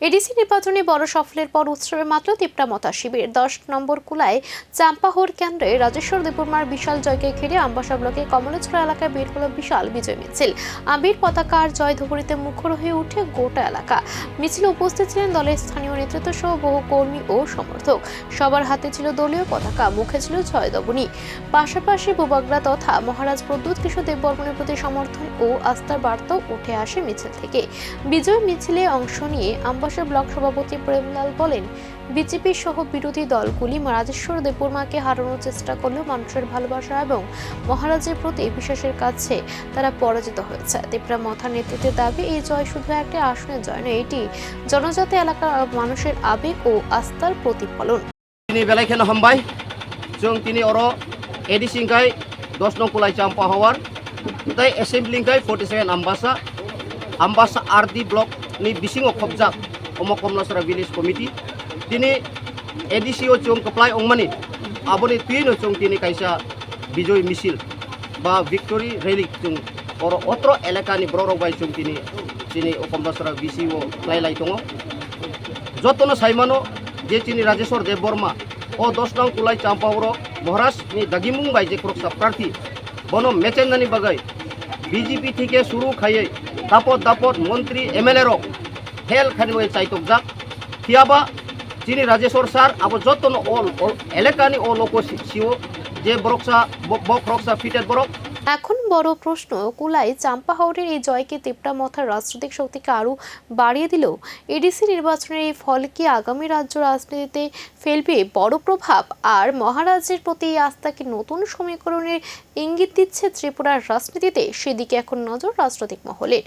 ADC নির্বাচনে বড় সফলের পর উৎসবে মাত্র তিপ্রামতা শিবির 10 নম্বর কুলায় চাম্পাহর কেন্দ্রে রাজেশ্বর দেববর্মার বিশাল জয়কে ঘিরে আমবাসা ব্লকে কমলেছড়া এলাকায় বের হলো বিশাল বিজয় মিছিল। আবির পতাকার জয় ধুবুরিতে মুখর হয়ে উঠে গোটা এলাকা। মিছিলে উপস্থিত ছিলেন দলের স্থানীয় নেতৃত্ব সহ বহু কর্মী ও সমর্থক। সবার হাতে ছিল দলীয় পতাকা, মুখে ছিল জয় ধ্বনি। পাশাপাশি বুবাগড়া তথা মহারাজ প্রদ্যুৎ কিশোর দেববর্মনের প্রতি সমর্থন ও আস্থার বার্তাও উঠে আসে মিছিল থেকে। বিজয় মিছিলে অংশ নিয়ে ব্লক সভাপতি প্রেমলাল বলেন, বিজেপি সহ বিরোধী দলগুলি রাজেশ্বর দেববর্মাকে হারানোর চেষ্টা করলেও মানুষের ভালোবাসা এবং মহারাজের প্রতি বিশ্বাসের কাছে তারা পরাজিত হয়েছে। তিপ্রামথার নেতৃত্বের দাবি, এই জয় শুধু একটা আসনের জয় নয়, এটি জনজাতি এলাকার মানুষের আবেগ ও আস্থার প্রতিফলন। তিনি বেলাইখানা হামবাই जों তিনি অর এডিসিংকাই 10 নং কুলাই চাম্পা হওয়ার তাই এসেম্বলিংকাই 47 Ambassa RD block ni bisingo khobjak omo komlasara village committee tini ADCO chung kaplai ongmani aboni tuino chung tini kaisa bijoy misil ba victory rally chung oro otro elakani borok bai chung tini komlasara BCO lai tongo jotono saimano je tini Rajeshwar Deborma o 10 nang kulai champawro মহারাজ ni dagimung bai je kroksa prarthi bono mechendani bagai BJP থেকে শুরু খাইয়ে দাপট মন্ত্রী MLA rock হেল খানিমে চাইতকজাক থিয়াবা যিনি Rajeshwar sir আবো যতন all এলাকানি ও লোক CO যে বরকসা ফিটেড বরক। এখন বড় প্রশ্ন, কুলাই চাম্পাহাওরের এই জয়কে তিপ্রামথার রাজনৈতিক শক্তিকে আরও বাড়িয়ে দিল। এডিসি নির্বাচনের এই ফল কি আগামী রাজ্য রাজনীতিতে ফেলবে বড় প্রভাব? আর মহারাজের প্রতি এই আস্থাকে নতুন সমীকরণের ইঙ্গিত দিচ্ছে ত্রিপুরার রাজনীতিতে? সেদিকে এখন নজর রাজনৈতিক মহলের।